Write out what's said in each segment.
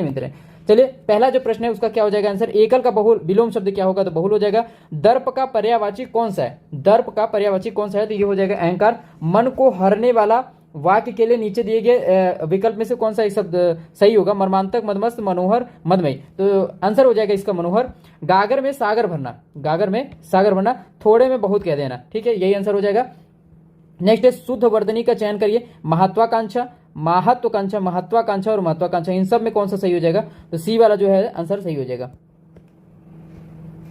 चलिए मित्र, चलिए पहला जो प्रश्न है उसका क्या हो जाएगा आंसर, एकल का बहुल विलोम शब्द क्या होगा, तो बहुल हो जाएगा। दर्प का पर्यायवाची कौन सा है, दर्प का पर्यायवाची कौन सा है, तो ये हो जाएगा अहंकार। मन को हरने वाला वाक्य के लिए नीचे दिए गए विकल्प में से कौन सा एक शब्द सही होगा, मर्मांतक, मदमस्त, मनोहर, मदमयी, तो आंसर हो जाएगा इसका मनोहर। गागर में सागर भरना, गागर में सागर भरना, थोड़े में बहुत कह देना, ठीक है, यही आंसर हो जाएगा। नेक्स्ट है शुद्ध वर्तनी का चयन करिए, महत्वाकांक्षा, महत्वाकांक्षा, महत्वाकांक्षा और महत्वाकांक्षा, इन सब में कौन सा सही हो जाएगा, तो सी वाला जो है आंसर सही हो जाएगा,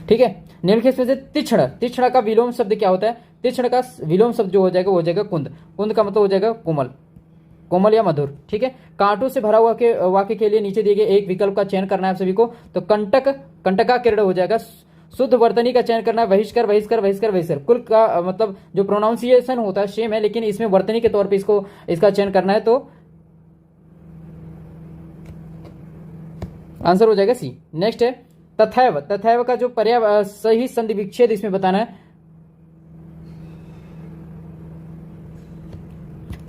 ठीक है। निम्नलिखित में से तीक्ष्ण, तीक्ष्ण का विलोम शब्द क्या होता है, तीक्ष्ण का विलोम शब्द जो हो जाएगा वो हो जाएगा कुंद, कुंद का मतलब हो जाएगा कोमल, कोमल या मधुर, ठीक है। कांटों से भरा हुआ के वाक्य के लिए नीचे दिए गए एक विकल्प का चयन करना है आप सभी को, तो कंटक, कंटका किरण हो जाएगा। शुद्ध वर्तनी का चयन करना है, बहिष्कार, बहिष्कार, बहिष्कार, बहिष्कार, कुल का मतलब जो प्रोनाउंसिएशन होता है सेम है, लेकिन इसमें वर्तनी के तौर पे इसको इसका चयन करना है, तो आंसर हो जाएगा सी। नेक्स्ट है तथैव, तथैव का जो पर्याय सही संधि विच्छेद इसमें बताना है,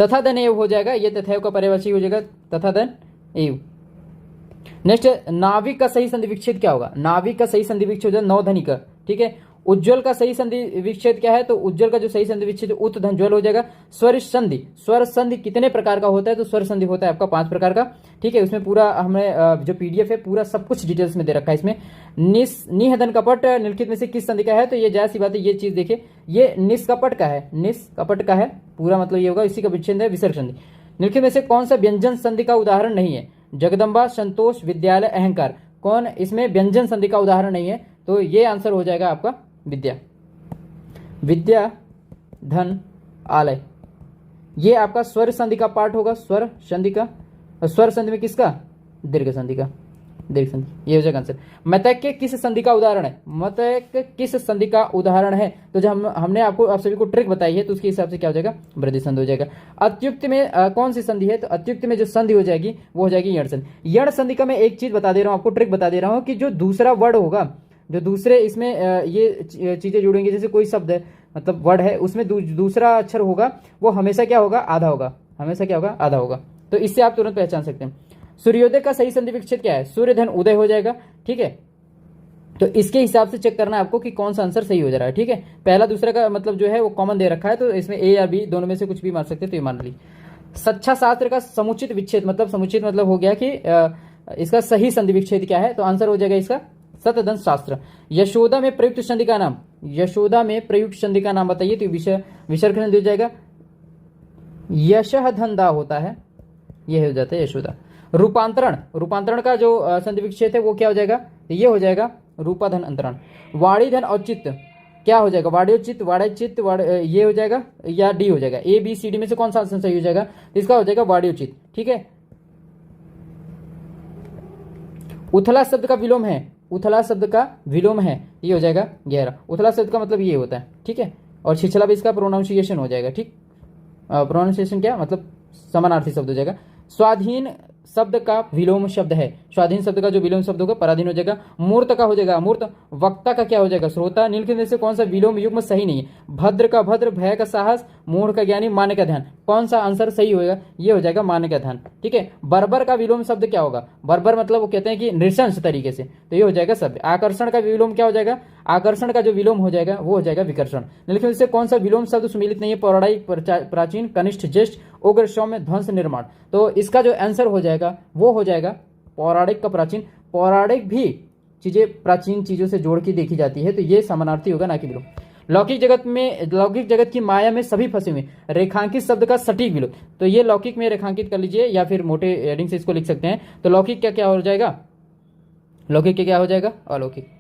तथा धन एव हो जाएगा, ये तथैव का पर्यायवाची हो जाएगा तथा धन एव। नेक्स्ट नाविक का सही संधि विच्छेद क्या होगा, नाविक का सही संधि विच्छेद नवधनिक, ठीक है। उज्ज्वल का सही संधि विच्छेद क्या है, तो उज्ज्वल का जो सही संधि विच्छेद उत धन ज्वल हो जाएगा। स्वर संधि, स्वर संधि कितने प्रकार का होता है, तो स्वर संधि होता है आपका 5 प्रकार का, ठीक है। उसमें पूरा हमने जो पीडीएफ है पूरा सब कुछ डिटेल्स में दे रखा है इसमें। निहधन कपट निम्नलिखित में से किस संधि का है, तो ये जाहिर सी बात है, ये चीज देखिए, ये निष्कपट का है, निष्कपट का है, पूरा मतलब ये होगा, इसी का विच्छेद है विसर्ग संधि। निम्नलिखित में से कौन सा व्यंजन संधि का उदाहरण नहीं है, जगदम्बा, संतोष, विद्यालय, अहंकार, कौन इसमें व्यंजन संधि का उदाहरण नहीं है, तो ये आंसर हो जाएगा आपका विद्या, विद्या, धन, आलय, ये आपका स्वर संधि का पार्ट होगा, स्वर संधि का, स्वर संधि में किसका, दीर्घ संधि का, दीर्घ संधि, ये हो जाएगा आंसर। मतैक्य किस संधि का उदाहरण है, मतैक्य किस संधि का उदाहरण है, तो जब हमने आपको आप सभी को ट्रिक बताई है तो उसके हिसाब से क्या हो जाएगा, वृद्धि संधि हो जाएगा। अत्युक्त में कौन सी संधि है, तो अत्युक्त में जो संधि हो जाएगी वो हो जाएगी यण संधि। यण संधि का मैं एक चीज बता दे रहा हूँ आपको, ट्रिक बता दे रहा हूँ कि जो दूसरा वर्ड होगा, जो दूसरे इसमें ये चीजें जुड़ेंगी, जैसे कोई शब्द है मतलब वर्ड है, उसमें दूसरा अक्षर होगा वो हमेशा क्या होगा, आधा होगा, हमेशा क्या होगा, आधा होगा, तो इससे आप तुरंत पहचान सकते हैं। सूर्योदय का सही संधि विच्छेद क्या है, सूर्य धन उदय हो जाएगा, ठीक है। तो इसके हिसाब से चेक करना है आपको कि कौन सा आंसर सही हो जा रहा है, ठीक है। पहला दूसरा का मतलब जो है वो कॉमन दे रखा है, तो इसमें ए या बी दोनों में से कुछ भी मान सकते हैं, तो ये मान ली। सच्चा शास्त्र का समुचित विच्छेद, मतलब समुचित मतलब हो गया कि इसका सही संधि विच्छेद क्या है, तो आंसर हो जाएगा इसका सतदंत शास्त्र। यशोदा में प्रयुक्त संधि का नाम, यशोदा में प्रयुक्त संधि का नाम बताइए, तो विसर्ग संधि हो जाएगा, यशः धंधा होता है, यह हो जाता है यशोदा। रूपांतरण, रूपांतरण का जो संधि विच्छेद है वो क्या हो जाएगा, ये हो जाएगा रूपाधन अंतरण। वाणी धन औचित्य क्या हो जाएगा, वाड्योचित, वाड्यचित, ये हो जाएगा या डी हो जाएगा, ए बी सी डी में से कौन सा आंसर सही हो जाएगा, तो इसका हो जाएगा वाड्योचित, ठीक है। उथला शब्द का विलोम है, उथला शब्द का विलोम है, ये हो जाएगा गहरा। उथला शब्द का मतलब ये होता है, ठीक है। और छिछला भी इसका प्रोनाउंसिएशन हो जाएगा, ठीक, प्रोनाउंसिएशन क्या मतलब समानार्थी शब्द हो जाएगा। स्वाधीन शब्द का विलोम शब्द है, स्वाधीन शब्द का जो विलोम शब्द होगा पराधीन हो जाएगा। मूर्त का हो जाएगा अमूर्त। वक्ता का क्या हो जाएगा, श्रोता। निम्नलिखित में से कौन सा विलोम युग्म सही नहीं है, भद्र का भद्र, भय का साहस, मूढ़ का ज्ञानी, मान्य का ध्यान, कौन सा आंसर सही होगा, ये हो जाएगा मान्य का ध्यान, ठीक है। बर्बर का विलोम शब्द क्या होगा, बर्बर मतलब वो कहते हैं कि नृशंस तरीके से, तो ये हो जाएगा शब्द। आकर्षण का विलोम क्या हो जाएगा, आकर्षण का जो विलोम हो जाएगा वो हो जाएगा विकर्षण। निम्नलिखित में से कौन सा विलोम शब्द सुमिलित नहीं है, पौराणिक, प्राचीन, कनिष्ठ, ज्येष्ठ, उग्र, सौम्य, ध्वंस, निर्माण, तो इसका जो आंसर हो जाएगा वो हो जाएगा पौराणिक का प्राचीन। पौराणिक भी चीजें प्राचीन चीजों से जोड़ के देखी जाती है, तो ये समानार्थी होगा ना कि विलोम। लौकिक जगत में, लौकिक जगत की माया में सभी फंसे हुए, रेखांकित शब्द का सटीक विलोम, तो ये लौकिक में रेखांकित कर लीजिए या फिर मोटे हेडिंग से इसको लिख सकते हैं। तो लौकिक क्या क्या हो जाएगा, लौकिक क्या हो जाएगा, अलौकिक।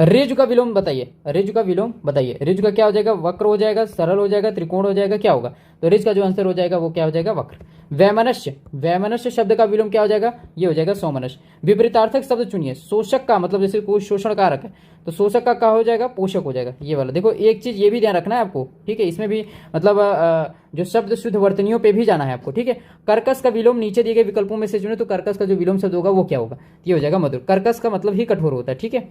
ऋजु का विलोम बताइए, ऋजु का विलोम बताइए, ऋजु का क्या हो जाएगा, वक्र हो जाएगा, सरल हो जाएगा, त्रिकोण हो जाएगा, क्या होगा, तो ऋज का जो आंसर हो जाएगा वो क्या हो जाएगा, वक्र। वैमनस्य, वैमनस्य शब्द का विलोम क्या हो जाएगा, ये हो जाएगा सौमनस्य। विपरीतार्थक शब्द चुनिए, शोषक का मतलब जैसे कोई शोषण कारक है, तो शोषक का क्या हो जाएगा, पोषक हो जाएगा, ये वाला। देखो एक चीज ये भी ध्यान रखना है आपको, ठीक है, इसमें भी मतलब जो शब्द शुद्ध वर्तनियों पे भी जाना है आपको, ठीक है। कर्कश का विलोम नीचे दिए गए विकल्पों में से चुने, तो कर्कश का जो विलोम शब्द होगा वो क्या होगा, ये हो जाएगा मधुर। कर्कश का मतलब ही कठोर होता है, ठीक है।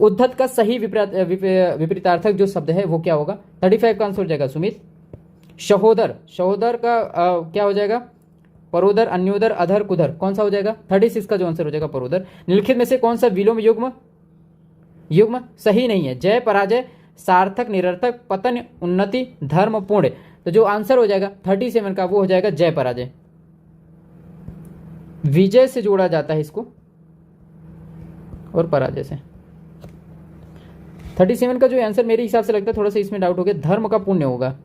उद्धत का सही विपरीतार्थक जो शब्द है वो क्या होगा, 35 का आंसर हो जाएगा सुमित। सहोदर, सहोदर का क्या हो जाएगा, परोदर, अन्योदर, अधर, कुधर, कौन सा हो जाएगा? 36 का जो आंसर हो जाएगा परोदर। निम्नलिखित में से कौन सा विलोम युग्म युग्म सही नहीं है? जय, पराजय, सार्थक, निरर्थक, पतन, उन्नति, धर्म, पुण्य। तो जो आंसर हो जाएगा 37 का वो हो जाएगा जय, पराजय। विजय से जोड़ा जाता है इसको और पराजय से। 37 का जो आंसर मेरे हिसाब से लगता है, थोड़ा सा इसमें डाउट हो गया, धर्म का पुण्य होगा।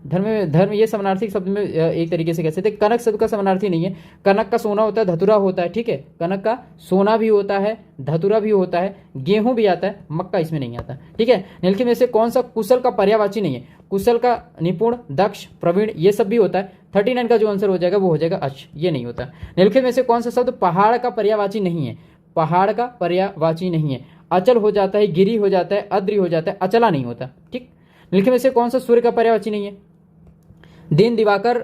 धर्म ये समानार्थी शब्द में एक तरीके से कह सकते हैं। कनक शब्द का समानार्थी नहीं है। कनक का सोना होता है, धतुरा होता है, ठीक है। कनक का सोना भी होता है, धतुरा भी होता है, गेहूं भी आता है, मक्का इसमें नहीं आता, ठीक है। निम्नलिखित में से कौन सा कुशल का पर्यायवाची नहीं है? कुशल का निपुण, दक्ष, प्रवीण, ये सब भी होता है। 39 का जो आंसर हो जाएगा वो हो जाएगा अक्ष, ये नहीं होता। निम्नलिखित में से कौन सा शब्द पहाड़ का पर्यायवाची नहीं है? पहाड़ का पर्यायवाची नहीं है। अचल हो जाता है, गिरी हो जाता है, अद्रि हो जाता है, अचला नहीं होता, ठीक। निम्नलिखित में से कौन सा सूर्य का पर्यायवाची नहीं है? दिन, दिवाकर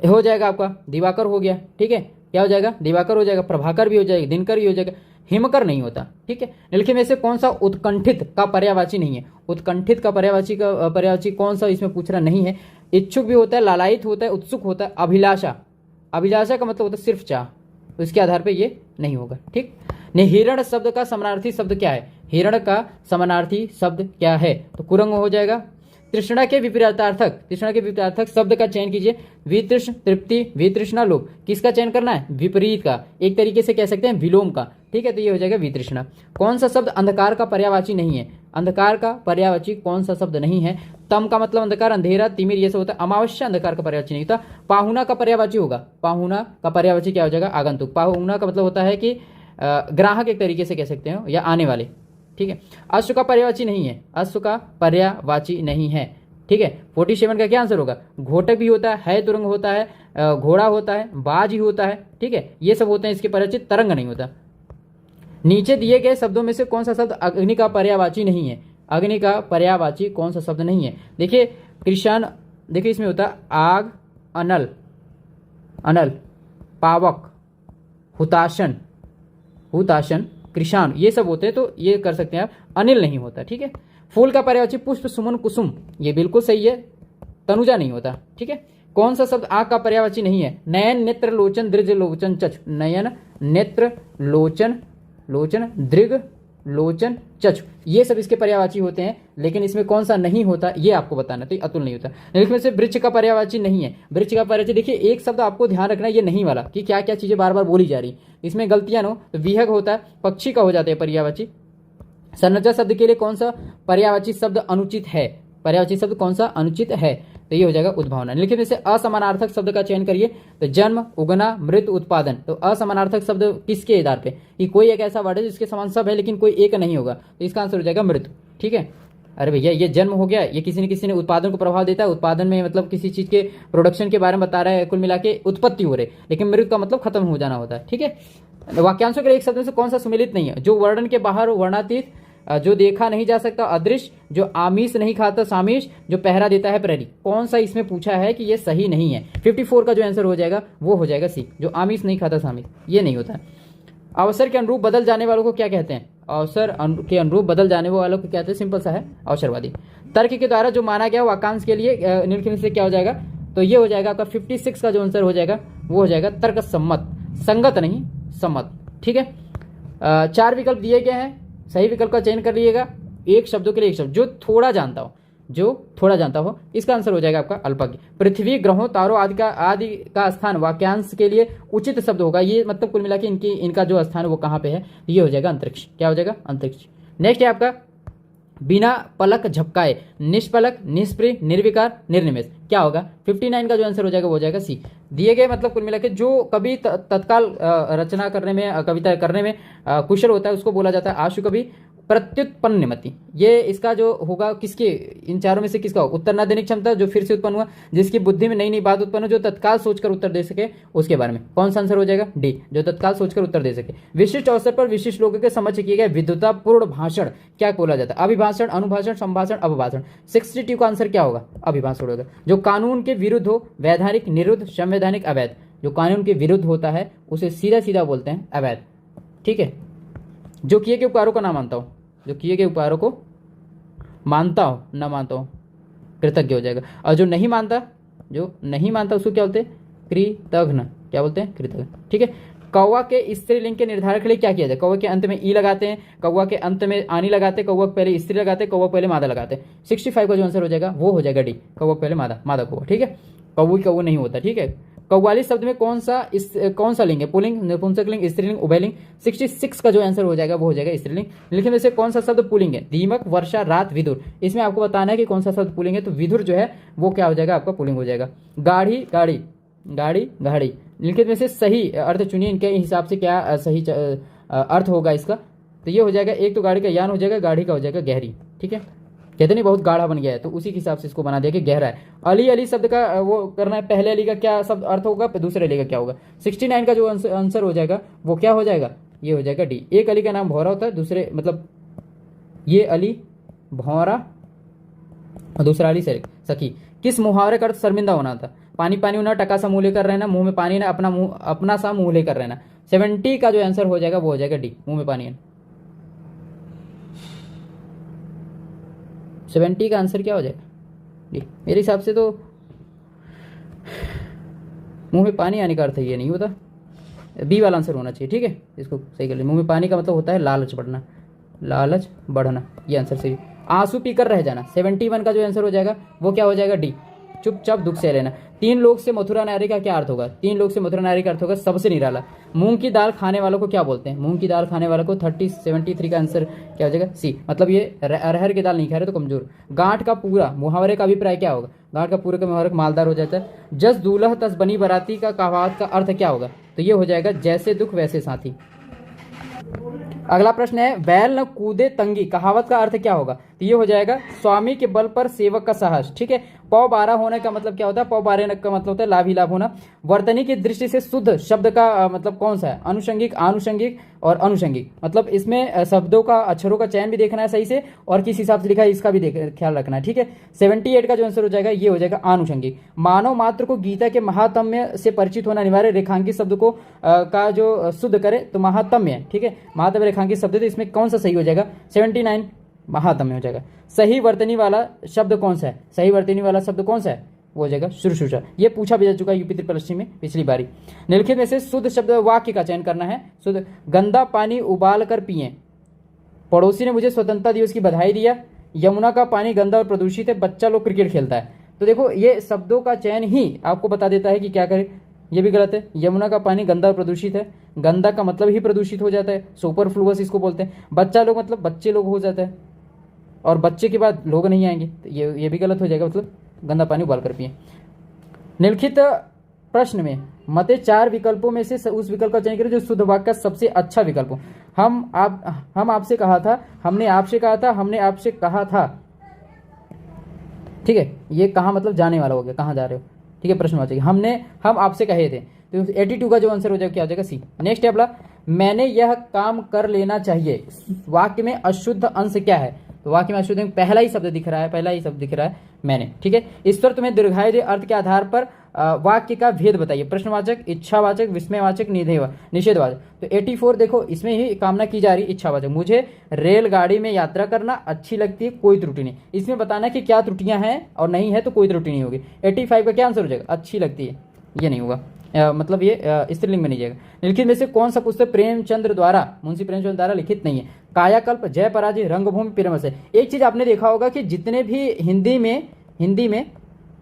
हो जाएगा आपका, दिवाकर हो गया, ठीक है। क्या हो जाएगा? दिवाकर हो जाएगा। प्रभाकर भी हो जाएगा, दिनकर भी हो जाएगा, हिमकर नहीं होता, ठीक है। निम्नलिखित में से कौन सा उत्कंठित का पर्यायवाची नहीं है? उत्कंठित का पर्यायवाची कौन सा इसमें पूछ रहा नहीं है। इच्छुक भी होता है, लालायित होता है, उत्सुक होता है, अभिलाषा। अभिलाषा का मतलब होता है सिर्फ चाह, तो इसके आधार पर ये नहीं होगा, ठीक। हिरण शब्द का समानार्थी शब्द क्या है? हिरण का समानार्थी शब्द क्या है? तो कुरंग हो जाएगा। तृष्णा के विपरीतार्थक शब्द का चयन कीजिए। वितृष्ण, तृप्ति, वितृष्णा, लोभ। किसका चयन करना है? विपरीत का, एक तरीके से कह सकते हैं विलोम का, ठीक है। तो ये हो जाएगा वितृष्णा। कौन सा शब्द अंधकार का पर्यायवाची नहीं है? अंधकार का पर्यायवाची कौन सा शब्द नहीं है? तम का मतलब अंधकार, अंधेरा, तिमिर, ये सब होता है। अमावस्या अंधकार का पर्यायवाची नहीं होता। पाहुना का पर्यायवाची होगा। पाहुना का पर्यायवाची क्या हो जाएगा? आगंतुक। पाहुना का मतलब होता है कि ग्राहक, एक तरीके से कह सकते हो, या आने वाले, ठीक है। अश्व का पर्यायवाची नहीं है। अश्व का पर्यायवाची नहीं है, ठीक है। 47 का क्या आंसर होगा? घोटक भी होता है, तुरंग होता है, घोड़ा होता है, बाज ही होता है, ठीक है। ये सब होते हैं इसके पर्यायवाची, तरंग नहीं होता। नीचे दिए गए शब्दों में से कौन सा शब्द अग्नि का पर्यायवाची नहीं है? अग्नि का पर्यायवाची कौन सा शब्द नहीं है? देखिए कृष्ण, देखिए इसमें होता है आग, अनल, अनल, पावक, हुताशन, हुताशन, कृषाण, ये सब होते हैं, तो ये कर सकते हैं आप। अनिल नहीं होता, ठीक है। फूल का पर्यायवाची पुष्प, सुमन, कुसुम, ये बिल्कुल सही है। तनुजा नहीं होता, ठीक है। कौन सा शब्द आंख का पर्यायवाची नहीं है? नयन, नेत्र, लोचन, दृग, लोचन, चक्षु। नयन, नेत्र, लोचन, लोचन, दृग, लोचन, चक्षु, ये सब इसके पर्यायवाची होते हैं, लेकिन इसमें कौन सा नहीं होता ये आपको बताना, तो अतुल नहीं होता। निम्नलिखित में से वृक्ष का पर्यायवाची नहीं है। वृक्ष का पर्यायवाची, देखिए एक शब्द आपको ध्यान रखना है, ये नहीं वाला, कि क्या क्या चीजें बार बार बोली जा रही, इसमें गलतियां न हो। तो विहग होता है, पक्षी का हो जाता है पर्यायवाची। संरचना शब्द के लिए कौन सा पर्यायवाची शब्द अनुचित है? पर्यायवाची शब्द कौन सा अनुचित है? तो ये हो जाएगा उद्भावना। निम्नलिखित में से असमानार्थक शब्द का चयन करिए। तो जन्म, उगना, मृत्यु, उत्पादन। तो असमानार्थक शब्द किसके आधार पे? कि कोई एक ऐसा वर्ड है जिसके समान सब है लेकिन कोई एक नहीं होगा, तो इसका आंसर हो जाएगा मृत्यु, ठीक है। अरे भैया ये जन्म हो गया, ये किसी ने उत्पादन को प्रभाव देता है, उत्पादन में मतलब किसी चीज के प्रोडक्शन के बारे में बता रहा है, कुल मिला के उत्पत्ति हो रही, लेकिन मृत्यु का मतलब खत्म हो जाना होता है, ठीक है। वाक्यांशों के लिए एक शब्द में से कौन सा सुमेलित नहीं है? जो वर्णन के बाहर वर्णातीत, जो देखा नहीं जा सकता अदृश्य, जो आमिष नहीं खाता सामिष, जो पहरा देता है प्रहरी। कौन सा इसमें पूछा है कि ये सही नहीं है? 54 का जो आंसर हो जाएगा वो हो जाएगा सी, जो आमिष नहीं खाता सामिष, ये नहीं होता। अवसर के अनुरूप बदल जाने वालों को क्या कहते हैं? अवसर के अनुरूप बदल जाने वालों को कहते हैं, सिंपल सा है, अवसरवादी। तर्क के द्वारा जो माना गया वाक्यांश के लिए निम्नलिखित से क्या हो जाएगा? तो ये हो जाएगा आपका 56 का जो आंसर हो जाएगा वो हो जाएगा तर्क सम्मत, संगत नहीं सम्मत, ठीक है। 4 विकल्प दिए गए हैं, सही विकल्प का चयन कर लीजिएगा। एक शब्दों के लिए एक शब्द जो थोड़ा जानता हो, जो थोड़ा जानता हो, इसका आंसर हो जाएगा आपका अल्पज्ञ। पृथ्वी, ग्रहों, तारों आदि का स्थान वाक्यांश के लिए उचित शब्द होगा। ये मतलब कुल मिला के इनका जो स्थान है वो कहाँ पे है? ये हो जाएगा अंतरिक्ष। क्या हो जाएगा? अंतरिक्ष। नेक्स्ट है आपका बिना पलक झपकाए, निष्पलक, निष्प्रिय, निर्विकार, निर्निमेष। क्या होगा? 59 का जो आंसर हो जाएगा वो हो जाएगा सी। दिए गए मतलब कुल मिला के जो कभी तत्काल रचना करने में, कविता करने में कुशल होता है उसको बोला जाता है आशु कवि। प्रत्युत्पन्नमति, ये इसका जो होगा किसके, इन चारों में से किसका होगा? उत्तर न देने की क्षमता, जो फिर से उत्पन्न हुआ, जिसकी बुद्धि में नई नई बात उत्पन्न हो, जो तत्काल सोचकर उत्तर दे सके, उसके बारे में। कौन सा आंसर हो जाएगा? डी, जो तत्काल सोचकर उत्तर दे सके। विशिष्ट अवसर पर विशिष्ट लोगों के समक्ष किए गए विद्वतापूर्ण भाषण क्या बोला जाता है? अभिभाषण, अनुभाषण, संभाषण, अपभाषण। 62 का आंसर क्या होगा? अभिभाषण होगा। जो कानून के विरुद्ध हो, वैधानिक, निरुद्ध, संवैधानिक, अवैध। जो कानून के विरुद्ध होता है उसे सीधा सीधा बोलते हैं अवैध, ठीक है। जो किए गए उपकारों को ना मानता हो, जो किए गए उपकारों को मानता हो, ना मानता हो, कृतज्ञ हो जाएगा। और जो नहीं मानता उसको क्या बोलते हैं? कृतघ्न, क्या बोलते हैं, कृतघ्न। ठीक है, कौवा के स्त्रीलिंग के निर्धारण के लिए क्या किया जाए? कौवा के अंत में ई लगाते हैं, कौवा के अंत में आनी लगाते हैं, कौवा पहले स्त्री लगाते हैं, कौवा पहले मादा लगाते हैं। 65 का जो आंसर हो जाएगा वो हो जाएगा डी, कौवा पहले मादा, मादा कौवा। ठीक है, कौवी कौवा नहीं होता। ठीक है, कव्वाली शब्द में कौन सा लिंग है? पुल्लिंग, नपुंसक लिंग, स्त्रीलिंग, उभयलिंग। 66 का जो आंसर हो जाएगा वो हो जाएगा स्त्रीलिंग। निम्नलिखित में से कौन सा शब्द पुल्लिंग है? दीमक, वर्षा, रात, विदुर। इसमें आपको बताना है कि कौन सा शब्द पुल्लिंग है, तो विदुर जो है वो क्या हो जाएगा आपका पुल्लिंग हो जाएगा। गाढ़ी, गाड़ी, गाड़ी, गाड़ी। निम्नलिखित में से सही अर्थ चुनिए, इनके हिसाब से क्या सही अर्थ होगा इसका? तो ये हो जाएगा, एक तो गाड़ी का यान हो जाएगा, गाड़ी का हो जाएगा गहरी। ठीक है, कहते नहीं बहुत गाढ़ा बन गया है, तो उसी के हिसाब से इसको बना दिया कि गहरा है। अली, अली शब्द का वो करना है, पहले अली का क्या शब्द अर्थ होगा, दूसरे अली का क्या होगा? 69 का जो आंसर हो जाएगा वो क्या हो जाएगा? ये हो जाएगा डी। एक अली का नाम भौरा होता है, दूसरे मतलब ये अली भौरा और दूसरा अली सखी। किस मुहावरे का अर्थ शर्मिंदा होना था? पानी पानी होना, टका सा मुंह लेकर रहना, मुंह में पानी ना, अपना सा मुंह लेकर रहना। 70 का जो आंसर हो जाएगा वो हो जाएगा डी, मुंह में पानी। 70 का आंसर क्या हो जाएगा? डी। मेरे हिसाब से तो मुंह में पानी आने का अर्थ ये नहीं होता, बी वाला आंसर होना चाहिए। ठीक है, इसको सही कर ले। मुंह में पानी का मतलब होता है लालच बढ़ना, लालच बढ़ना, ये आंसर सही। आंसू पीकर रह जाना, 71 का जो आंसर हो जाएगा वो क्या हो जाएगा? डी, चुपचाप दुख से लेना। 3 लोग से मथुरा नारी का क्या अर्थ होगा? 3 लोग से मथुरा नारी का अर्थ होगा सबसे निराला। मूंग की दाल खाने वालों को क्या बोलते हैं? मूंग की दाल खाने वालों को 73 का आंसर क्या हो जाएगा? सी, मतलब ये अरहर की दाल नहीं खा रहे तो कमजोर। गांठ का पूरा मुहावरे का अभिप्राय क्या होगा? गांठ का पूरे का मुहावरे मालदार हो जाता है। जस दूल्हा तस बनी बराती का कहावत का अर्थ क्या होगा? तो ये हो जाएगा जैसे दुख वैसे साथी। अगला प्रश्न है, बैल न कूदे तंगी कहावत का अर्थ क्या होगा? तो ये हो जाएगा स्वामी के बल पर सेवक का साहस। ठीक है, पौ 12 होने का मतलब क्या होता है? पौ 12 का मतलब होता है लाभ ही लाभ होना। वर्तनी की दृष्टि से शुद्ध शब्द का मतलब कौन सा है? अनुषंगिक, आनुषंगिक और अनुषंगिक। मतलब इसमें शब्दों का, अक्षरों का चयन भी देखना है सही से, और किस हिसाब से लिखा है इसका भी ख्याल रखना है। ठीक है, 78 का जो आंसर हो जाएगा ये हो जाएगा आनुषंगिक। मानव मात्र को गीता के महात्म्य से परिचित होना अनिवार्य। रेखांकित शब्द को का जो शुद्ध करे तो महात्म्य। ठीक है, महात्म्य रेखांकित शब्द, तो इसमें कौन सा सही हो जाएगा? 79 महात्म्य हो जाएगा। सही वर्तनी वाला शब्द कौन सा है? सही वर्तनी वाला शब्द कौन सा है? वो हो जाएगा शुश्रूषा। ये पूछा भी जा चुका है यूपी त्रिपल में पिछली बारी। निम्नलिखित में से शुद्ध शब्द वाक्य का चयन करना है। शुद्ध, गंदा पानी उबाल कर पिए, पड़ोसी ने मुझे स्वतंत्रता दिवस की बधाई दिया, यमुना का पानी गंदा और प्रदूषित है, बच्चा लोग क्रिकेट खेलता है। तो देखो ये शब्दों का चयन ही आपको बता देता है कि क्या करें। ये भी गलत है, यमुना का पानी गंदा और प्रदूषित है, गंदा का मतलब ही प्रदूषित हो जाता है, सुपरफ्लुअस इसको बोलते हैं। बच्चा लोग मतलब बच्चे लोग हो जाता है, और बच्चे के बाद लोग नहीं आएंगे, तो ये भी गलत हो जाएगा, मतलब गंदा पानी उबाल कर पिए। निम्नलिखित प्रश्न में मते 4 विकल्पों में से उस विकल्प का चयन करें जो शुद्ध वाक्य का सबसे अच्छा विकल्प हो। हम आपसे कहा था, हमने आपसे कहा था, हमने आपसे कहा था। ठीक है, ये कहाँ मतलब जाने वाला हो गया, कहाँ जा रहे हो। ठीक है, प्रश्नवाचक हम आपसे कहे थे, तो 82 का जो आंसर हो जाएगा क्या हो जाएगा? सी। नेक्स्ट है अगला, मैंने यह काम कर लेना चाहिए। वाक्य में अशुद्ध अंश क्या है? तो वाक्य में अशुद्ध पहला ही शब्द दिख रहा है मैंने। ठीक है, ईश्वर तुम्हें दीर्घायु अर्थ के आधार पर वाक्य का भेद बताइए। प्रश्नवाचक, इच्छावाचक, विस्मयवाचक, निषेधवाचक। तो 84 देखो, इसमें ही कामना की जा रही इच्छावाचक। मुझे रेलगाड़ी में यात्रा करना अच्छी लगती है, कोई त्रुटि नहीं। इसमें बताना कि क्या त्रुटियां हैं और नहीं है, तो कोई त्रुटि नहीं होगी। 85 का क्या आंसर हो जाएगा? अच्छी लगती है, ये नहीं होगा, मतलब ये स्त्रीलिंग में नहीं जाएगा। निम्नलिखित में से कौन सा पुस्तक प्रेमचंद्र द्वारा, मुंशी प्रेमचंद्र द्वारा लिखित नहीं है? कायाकल्प, जय पराजय, रंगभूमि, पिरामस है। एक चीज आपने देखा होगा कि जितने भी हिंदी में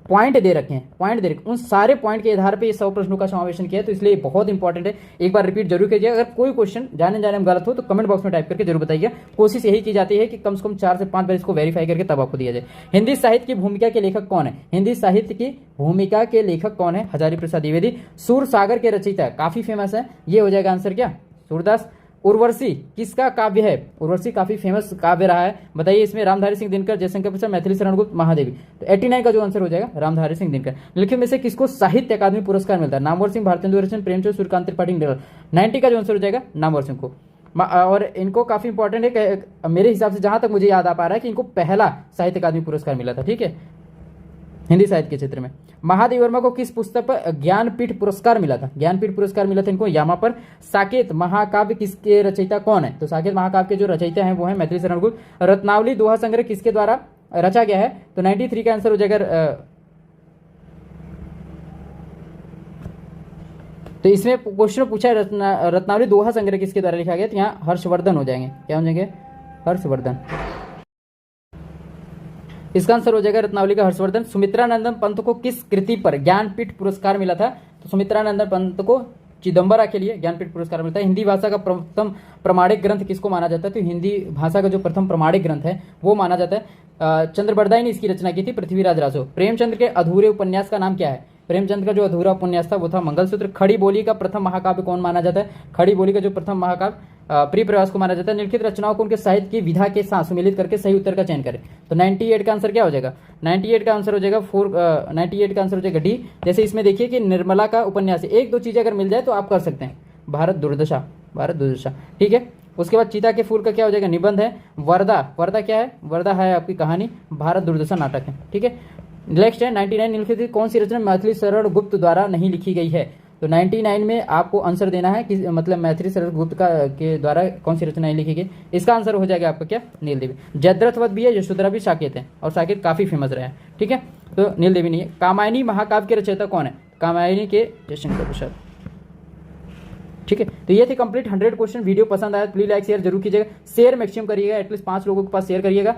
पॉइंट दे रखे हैं, उन सारे पॉइंट के आधार पे ये 100 प्रश्नों का समावेशन किया है, तो इसलिए बहुत इंपॉर्टेंट है। एक बार रिपीट जरूर कीजिए। अगर कोई क्वेश्चन जाने में गलत हो तो कमेंट बॉक्स में टाइप करके जरूर बताइए। कोशिश यही की जाती है कि कम से कम 4 से 5 बार इसको वेरीफाई करके तब आपको दिया जाए। हिंदी साहित्य की भूमिका के लेखक कौन है? हिंदी साहित्य की भूमिका के लेखक कौन है? हजारी प्रसाद द्विवेदी। सूर सागर के रचयिता काफी फेमस है, ये हो जाएगा आंसर क्या? सूरदास। उर्वशी किसका काव्य है? उर्वशी काफी फेमस काव्य रहा है, बताइए। इसमें रामधारी सिंह दिनकर, जयशंकर प्रसाद, मैथिली शरण गुप्त, महादेवी। तो 89 का जो आंसर हो जाएगा रामधारी सिंह दिनकर। निम्नलिखित में से किसको साहित्य अकादमी पुरस्कार मिलता है? नामवर सिंह, भारतेंदु हरिश्चंद्र, प्रेमचंद, सूर्यकांत त्रिपाठी, 90 का जो आंसर हो जाएगा नामवर सिंह को। और इनको काफी इंपॉर्टेंट है, मेरे हिसाब से जहां तक मुझे याद आ पा रहा है कि इनको पहला साहित्य अकादमी पुरस्कार मिला था। ठीक है, हिंदी साहित्य के क्षेत्र में। महादेव वर्मा को किस पुस्तक पर ज्ञानपीठ पुरस्कार मिला था? ज्ञानपीठ पुरस्कार मिला था इनको यामा पर। साकेत महाकाव्य किसके रचयिता कौन है? तो साकेत महाकाव्य के जो रचयिता हैं वो है मैथिली शरण गुप्त। रत्नावली दोहा संग्रह किसके द्वारा रचा गया है? तो 93 का आंसर हो जाएगा तो इसमें क्वेश्चन पूछा है रत्नावली दोहा संग्रह किसके द्वारा लिखा गया, तो यहाँ हर्षवर्धन हो जाएंगे, क्या हो जाएंगे, हर्षवर्धन। इसका आंसर हो जाएगा रत्नावली का हर्षवर्धन। सुमित्रानंदन पंत को किस कृति पर ज्ञानपीठ पुरस्कार मिला था, तो सुमित्रानंदन पंत को चिदंबरा के लिए ज्ञानपीठ पुरस्कार मिलता है। हिंदी भाषा का प्रथम प्रमाणिक ग्रंथ किसको माना जाता है, तो हिंदी भाषा का जो प्रथम प्रमाणिक ग्रंथ है वो माना जाता है चंद्रबरदाई ने इसकी रचना की थी, पृथ्वीराज रासो। प्रेमचंद्र के अधूरे उपन्यास का नाम क्या है, प्रेमचंद का जो अधूरा उपन्यास था वो था मंगलसूत्र। खड़ी बोली का प्रथम महाकाव्य कौन माना जाता है, खड़ी बोली का जो प्रथम महाकाव्य प्रिय प्रवास को माना जाता है। निम्नलिखित रचनाओं को उनके साहित्य की विधा के साथ सुमिलित करके सही उत्तर का चयन करें, तो 98 का आंसर क्या हो जाएगा, 98 का आंसर हो जाएगा 98 का आंसर हो जाएगा डी। जैसे इसमें देखिए कि निर्मला का उपन्यास है, एक दो चीजें अगर मिल जाए तो आप कर सकते हैं, भारत दुर्दशा, भारत दुर्दशा, ठीक है। उसके बाद चीता के फूल का क्या हो जाएगा, निबंध है। वर्दा, वर्दा क्या है, वर्दा है आपकी कहानी, भारत दुर्दशा नाटक है, ठीक है। नेक्स्ट है 99 निम्नलिखित कौन सी रचना मैथिली शरण गुप्त द्वारा नहीं लिखी गई है, तो 99 में आपको आंसर देना है कि मतलब मैथिली शरण गुप्त का के द्वारा कौन सी रचना नहीं लिखी गई। इसका आंसर हो जाएगा आपका क्या, नील देवी। जयद्रथ वध भी है, यशोधरा भी, साकेत है, और साकेत काफी फेमस रहा है, ठीक है, तो नील देवी नहीं है। कामायनी महाकाव्य के रचयिता कौन है, कामायनी के जयशंकर प्रसाद, ठीक है। तो ये थे कंप्लीट 100 क्वेश्चन। वीडियो पसंद आया प्लीज लाइक शेयर जरूर कीजिएगा, शेयर मैक्सिमम करिएगा, एटलीस्ट 5 लोगों के पास शेयर करिएगा।